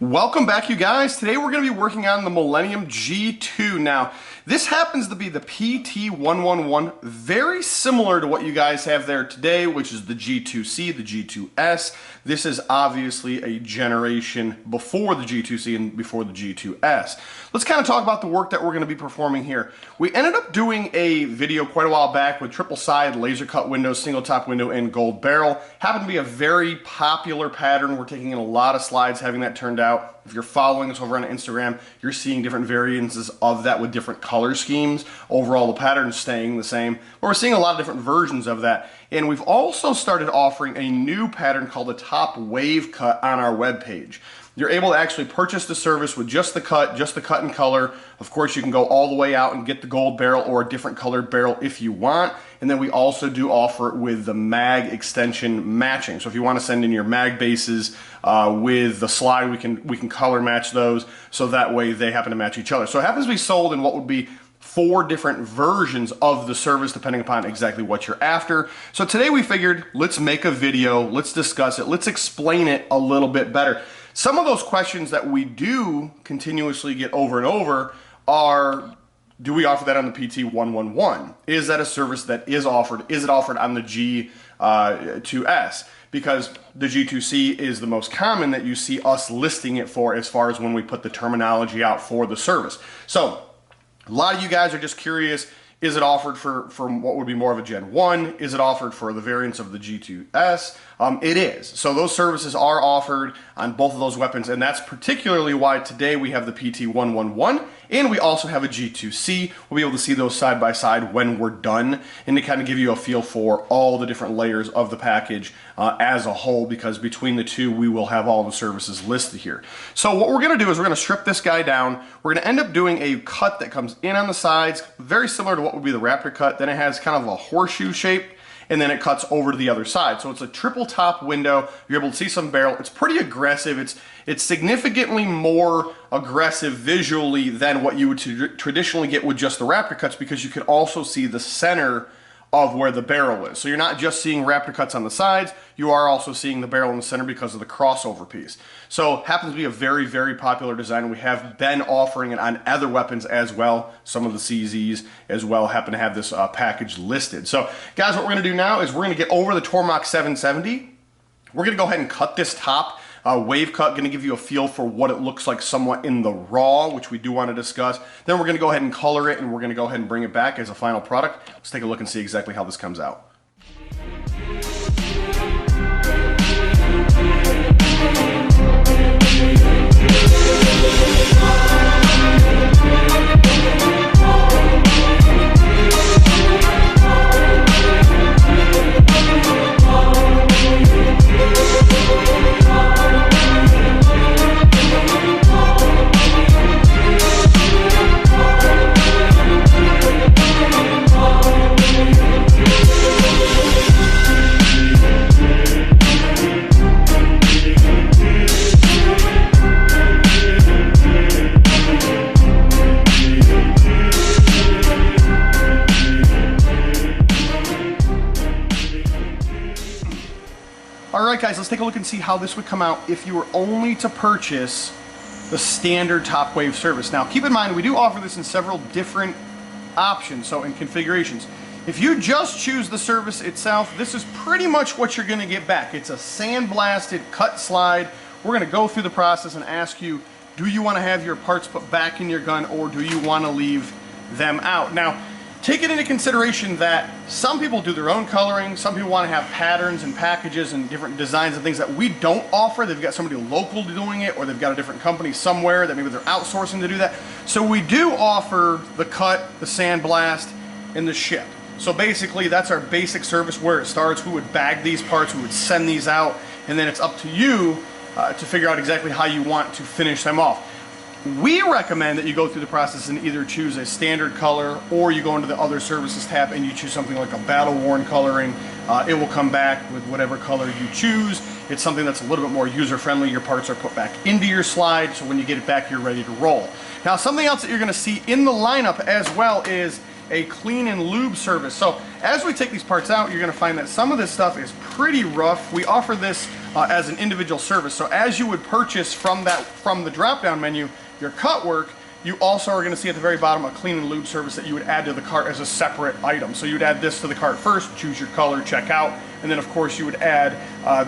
Welcome back, you guys. Today we're going to be working on the Millennium G2. Now, this happens to be the PT111, very similar to what you guys have there today, which is the G2C, the G2S. This is obviously a generation before the G2C and before the G2S. Let's kind of talk about the work that we're going to be performing here. We ended up doing a video quite a while back with triple side, laser cut window, single top window, and gold barrel. Happened to be a very popular pattern. We're taking in a lot of slides having that turned out. If you're following us over on Instagram, you're seeing different variances of that with different color schemes. Overall, the pattern's staying the same, but we're seeing a lot of different versions of that. And we've also started offering a new pattern called the top wave cut on our webpage. You're able to actually purchase the service with just the cut in color. Of course, you can go all the way out and get the gold barrel or a different colored barrel if you want. And then we also do offer it with the mag extension matching. So if you want to send in your mag bases with the slide, we can color match those so that way they happen to match each other. So it happens to be sold in what would be 4 different versions of the service depending upon exactly what you're after. So today we figured, let's make a video, let's discuss it, let's explain it a little bit better. Some of those questions that we do continuously get over and over are, do we offer that on the PT111? Is that a service that is offered? Is it offered on the G2S? Because the G2C is the most common that you see us listing it for as far as when we put the terminology out for the service. So a lot of you guys are just curious, is it offered for what would be more of a Gen 1? Is it offered for the variants of the G2S? It is. So those services are offered on both of those weapons, and that's particularly why today we have the PT111, and we also have a G2C. We'll be able to see those side by side when we're done, and to kind of give you a feel for all the different layers of the package as a whole, because between the two, we will have all the services listed here. So what we're gonna do is we're gonna strip this guy down. We're gonna end up doing a cut that comes in on the sides, very similar to what would be the Raptor cut. Then it has kind of a horseshoe shape, and then it cuts over to the other side. So it's a triple top window. You're able to see some barrel. It's pretty aggressive. It's significantly more aggressive visually than what you would traditionally get with just the Raptor cuts, because you can also see the center of where the barrel is. So you're not just seeing Raptor cuts on the sides, you are also seeing the barrel in the center because of the crossover piece. So happens to be a very, very popular design, and we have been offering it on other weapons as well. Some of the CZs as well happen to have this package listed. So guys, what we're gonna do now is we're gonna get over the Tormach 770. We're gonna go ahead and cut this top. Wave cut, going to give you a feel for what it looks like somewhat in the raw, which we do want to discuss. Then we're going to go ahead and color it, and we're going to go ahead and bring it back as a final product. Let's take a look and see exactly how this comes out. Alright guys, let's take a look and see how this would come out if you were only to purchase the standard top wave service. Now keep in mind, we do offer this in several different options, so in configurations. If you just choose the service itself, this is pretty much what you're going to get back. It's a sandblasted cut slide. We're going to go through the process and ask you, do you want to have your parts put back in your gun, or do you want to leave them out? Now, take it into consideration that some people do their own coloring, some people want to have patterns and packages and different designs and things that we don't offer. They've got somebody local doing it, or they've got a different company somewhere that maybe they're outsourcing to do that. So we do offer the cut, the sandblast, and the ship. So basically that's our basic service where it starts. We would bag these parts, we would send these out, and then it's up to you to figure out exactly how you want to finish them off. We recommend that you go through the process and either choose a standard color, or you go into the other services tab and you choose something like a battle worn coloring. It will come back with whatever color you choose. It's something that's a little bit more user friendly. Your parts are put back into your slide, so when you get it back, you're ready to roll. Now, something else that you're going to see in the lineup as well is a clean and lube service. So as we take these parts out, you're going to find that some of this stuff is pretty rough. We offer this as an individual service. So as you would purchase from the drop-down menu your cut work, you also are going to see at the very bottom a clean and lube service that you would add to the cart as a separate item. So you'd add this to the cart first, choose your color, check out, and then of course you would add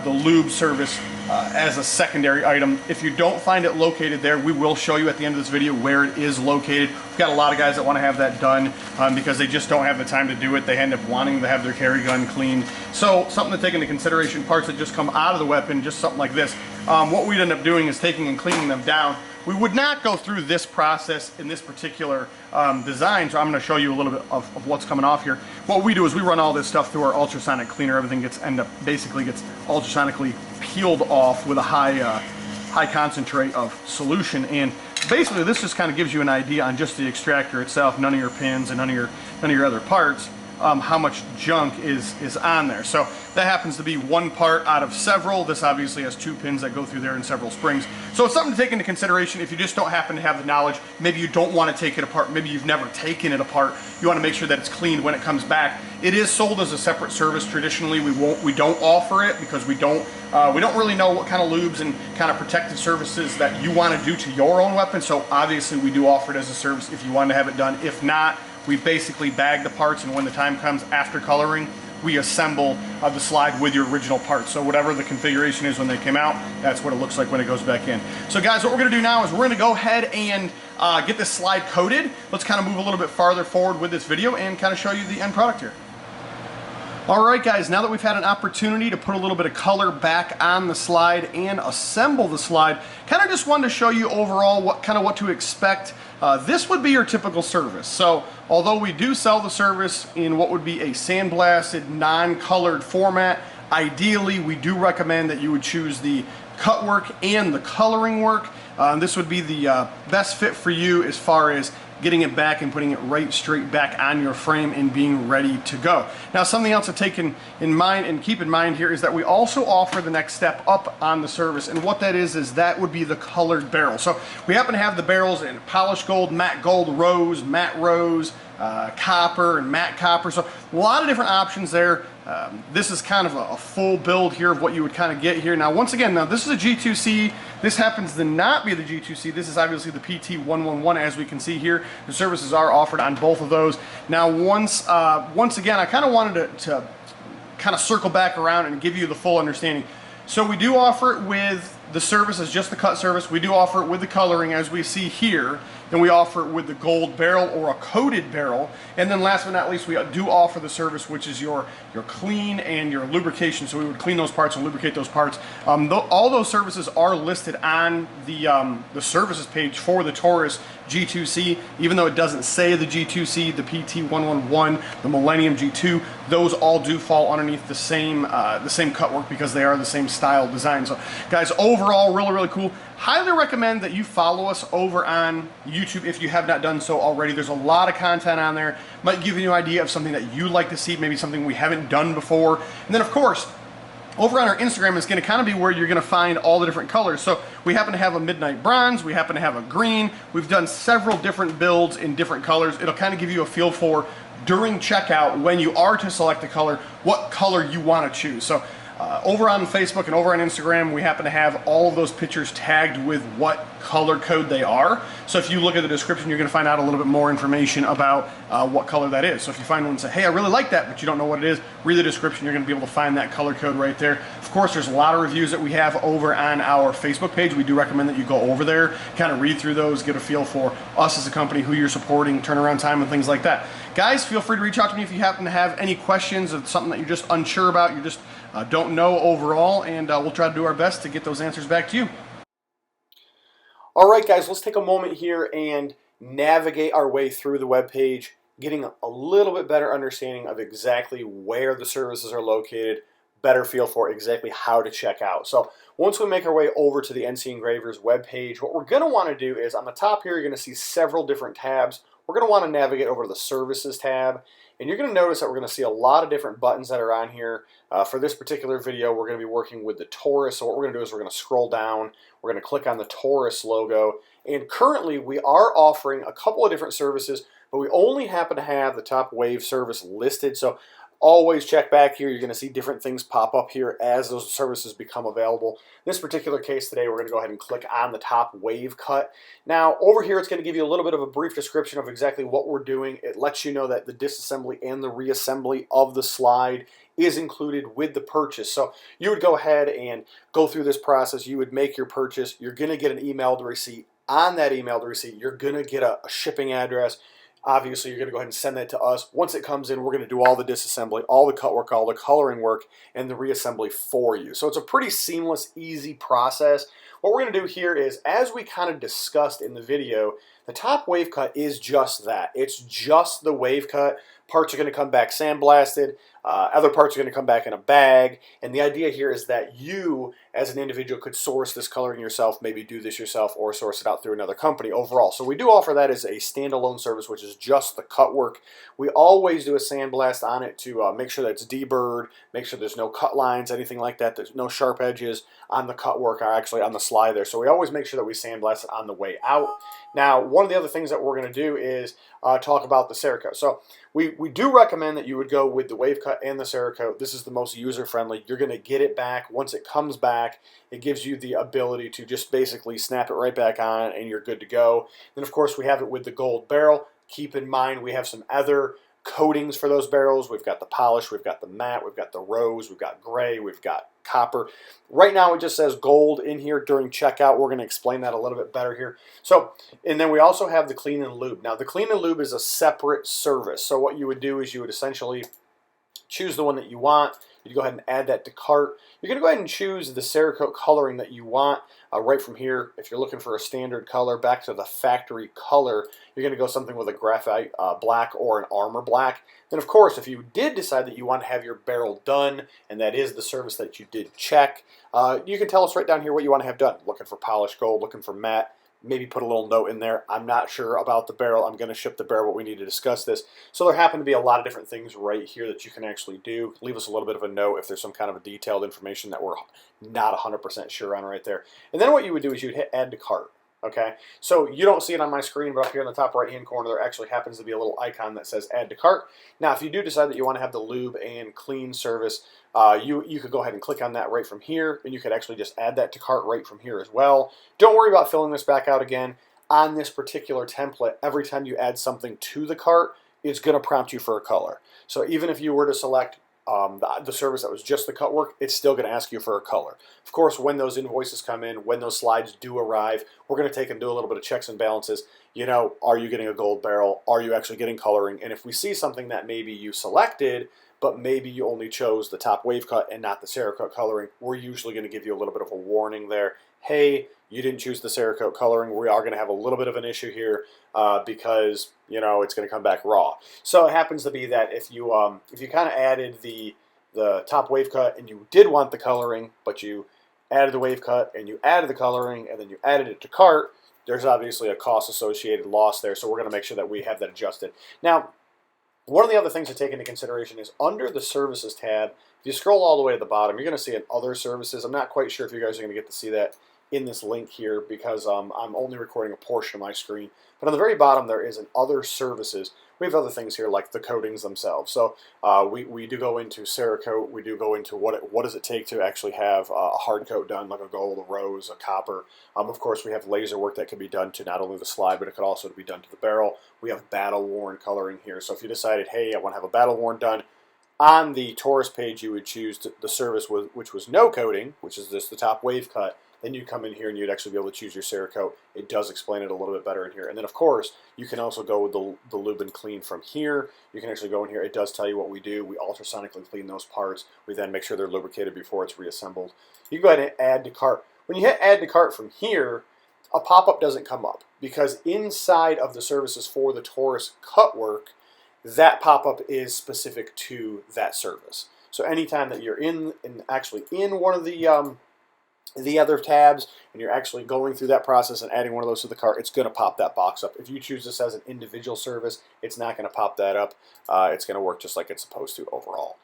the lube service as a secondary item. If you don't find it located there, we will show you at the end of this video where it is located. We've got a lot of guys that want to have that done because they just don't have the time to do it. They end up wanting to have their carry gun cleaned. So something to take into consideration, parts that just come out of the weapon, just something like this. What we'd end up doing is taking and cleaning them down. We would not go through this process in this particular design, so I'm going to show you a little bit of what's coming off here. What we do is we run all this stuff through our ultrasonic cleaner. Everything basically gets ultrasonically peeled off with a high concentrate of solution, and basically this just kind of gives you an idea on just the extractor itself, none of your pins and none of your other parts, how much junk is on there. So that happens to be one part out of several. This obviously has 2 pins that go through there and several springs. So it's something to take into consideration if you just don't happen to have the knowledge. Maybe you don't want to take it apart. Maybe you've never taken it apart. You want to make sure that it's cleaned when it comes back. It is sold as a separate service. Traditionally, we don't offer it because we don't really know what kind of lubes and kind of protective services that you want to do to your own weapon. So obviously we do offer it as a service if you want to have it done. If not, we basically bag the parts, and when the time comes after coloring, we assemble the slide with your original parts. So whatever the configuration is when they came out, that's what it looks like when it goes back in. So guys, what we're gonna do now is we're gonna go ahead and get this slide coated. Let's kind of move a little bit farther forward with this video and kind of show you the end product here. Alright guys, now that we've had an opportunity to put a little bit of color back on the slide and assemble the slide, kind of just wanted to show you overall what to expect. This would be your typical service. So although we do sell the service in what would be a sandblasted, non-colored format, ideally we do recommend that you would choose the cut work and the coloring work. This would be the best fit for you as far as getting it back and putting it right straight back on your frame and being ready to go. Now something else to take in mind and keep in mind here is that we also offer the next step up on the service, and what that is that would be the colored barrel. So we happen to have the barrels in polished gold, matte gold, rose, matte rose, copper, and matte copper. So a lot of different options there. This is kind of a full build here of what you would kind of get here. Now once again, this is a G2C. This happens to not be the G2C. This is obviously the PT111, as we can see here. The services are offered on both of those. Now once again, I kind of wanted to kind of circle back around and give you the full understanding. So we do offer it with the service as just the cut service. We do offer it with the coloring as we see here. Then we offer it with the gold barrel or a coated barrel. And then last but not least, we do offer the service which is your clean and your lubrication. So we would clean those parts and lubricate those parts. All those services are listed on the services page for the Taurus G2C. Even though it doesn't say the G2C, the PT111, the Millennium G2, those all do fall underneath the same cut work because they are the same style design. So guys, overall, really, really cool. Highly recommend that you follow us over on YouTube if you have not done so already. There's a lot of content on there. Might give you an idea of something that you'd like to see, maybe something we haven't done before. And then of course, over on our Instagram is going to kind of be where you're going to find all the different colors. So we happen to have a midnight bronze, we happen to have a green. We've done several different builds in different colors. It'll kind of give you a feel for, during checkout, when you are to select the color, what color you want to choose. So over on Facebook and over on Instagram, we happen to have all of those pictures tagged with what color code they are. So if you look at the description, you're going to find out a little bit more information about what color that is. So if you find one and say, hey, I really like that, but you don't know what it is, read the description. You're going to be able to find that color code right there. Of course, there's a lot of reviews that we have over on our Facebook page. We do recommend that you go over there, kind of read through those, get a feel for us as a company, who you're supporting, turnaround time, and things like that. Guys, feel free to reach out to me if you happen to have any questions of something that you're just unsure about, you just don't know overall, and we'll try to do our best to get those answers back to you. All right, guys, let's take a moment here and navigate our way through the web page, getting a little bit better understanding of exactly where the services are located, better feel for exactly how to check out. So once we make our way over to the NCEngravers web page, what we're going to want to do is on the top here, you're going to see several different tabs. We're going to want to navigate over to the Services tab, and you're going to notice that we're going to see a lot of different buttons that are on here. For this particular video, we're going to be working with the Taurus, so what we're going to do is we're going to scroll down, we're going to click on the Taurus logo, and currently we are offering a couple of different services, but we only happen to have the top wave service listed. So Always check back here. You're going to see different things pop up here as those services become available. In this particular case today, we're going to go ahead and click on the top wave cut. Now over here, it's going to give you a little bit of a brief description of exactly what we're doing. It lets you know that the disassembly and the reassembly of the slide is included with the purchase. So you would go ahead and go through this process. You would make your purchase. You're going to get an emailed receipt. On that emailed receipt, you're going to get a shipping address. Obviously, you're going to go ahead and send that to us. Once it comes in, we're going to do all the disassembly, all the cut work, all the coloring work, and the reassembly for you. So it's a pretty seamless, easy process. What we're going to do here is, as we kind of discussed in the video, the top wave cut is just that. It's just the wave cut. Parts are going to come back sandblasted. Other parts are going to come back in a bag. And the idea here is that you, as an individual, could source this coloring yourself, maybe do this yourself, or source it out through another company overall. So we do offer that as a standalone service, which is just the cut work. We always do a sandblast on it to make sure that it's deburred, make sure there's no cut lines, anything like that. There's no sharp edges on the cut work, or actually on the slide there. So we always make sure that we sandblast it on the way out. Now, one of the other things that we're going to do is talk about the Cerakote. So we do recommend that you would go with the wave cut and the Cerakote. This is the most user-friendly. You're going to get it back. Once it comes back, it gives you the ability to just basically snap it right back on and you're good to go. Then, of course, we have it with the gold barrel. Keep in mind we have some other coatings for those barrels. We've got the polish, we've got the matte, we've got the rose, we've got gray, we've got copper. Right now it just says gold in here during checkout. We're going to explain that a little bit better here. So, and then we also have the clean and lube. Now the clean and lube is a separate service. So what you would do is you would essentially choose the one that you want. You go ahead and add that to cart. You're going to go ahead and choose the Cerakote coloring that you want right from here. If you're looking for a standard color, back to the factory color, you're going to go something with a graphite black or an armor black. Then, of course, if you did decide that you want to have your barrel done, and that is the service that you did check, you can tell us right down here what you want to have done. Looking for polished gold, looking for matte. Maybe put a little note in there. I'm not sure about the barrel. I'm going to ship the barrel, but we need to discuss this. So there happen to be a lot of different things right here that you can actually do. Leave us a little bit of a note if there's some kind of a detailed information that we're not 100% sure on right there. And then what you would do is you'd hit add to cart. Okay, so you don't see it on my screen, but up here in the top right-hand corner, there actually happens to be a little icon that says add to cart. Now, if you do decide that you want to have the lube and clean service, you could go ahead and click on that right from here, and you could actually just add that to cart right from here as well. Don't worry about filling this back out again. On this particular template, every time you add something to the cart, it's going to prompt you for a color. So even if you were to select the service that was just the cut work, it's still going to ask you for a color. Of course, when those invoices come in, when those slides do arrive, we're going to take and do a little bit of checks and balances. You know, are you getting a gold barrel? Are you actually getting coloring? And if we see something that maybe you selected, but maybe you only chose the top wave cut and not the Cerakote coloring, we're usually going to give you a little bit of a warning there. Hey, you didn't choose the Cerakote coloring. We are going to have a little bit of an issue here because, you know, it's going to come back raw. So it happens to be that if you kind of added the top wave cut and you did want the coloring, but you added the wave cut and you added the coloring and then you added it to cart, there's obviously a cost associated loss there. So we're going to make sure that we have that adjusted. Now, one of the other things to take into consideration is under the services tab, if you scroll all the way to the bottom, you're going to see an other services. I'm not quite sure if you guys are going to get to see that in this link here because I'm only recording a portion of my screen. But on the very bottom there is an other services. We have other things here like the coatings themselves. So we do go into Cerakote. We do go into what does it take to actually have a hard coat done, like a gold, a rose, a copper. Of course, we have laser work that can be done to not only the slide, but it could also be done to the barrel. We have battle worn coloring here. So if you decided, hey, I want to have a battle worn done, on the Taurus page, you would choose the service which was no coating, which is the top wave cut. Then you come in here and you'd actually be able to choose your Cerakote. It does explain it a little bit better in here. And then, of course, you can also go with the lube and clean from here. You can actually go in here. It does tell you what we do. We ultrasonically clean those parts. We then make sure they're lubricated before it's reassembled. You can go ahead and add to cart. When you hit add to cart from here, a pop-up doesn't come up because inside of the services for the Taurus cut work, that pop-up is specific to that service. So anytime that you're actually in one of the other tabs and you're actually going through that process and adding one of those to the cart, it's going to pop that box up. If you choose this as an individual service, it's not going to pop that up. It's going to work just like it's supposed to overall.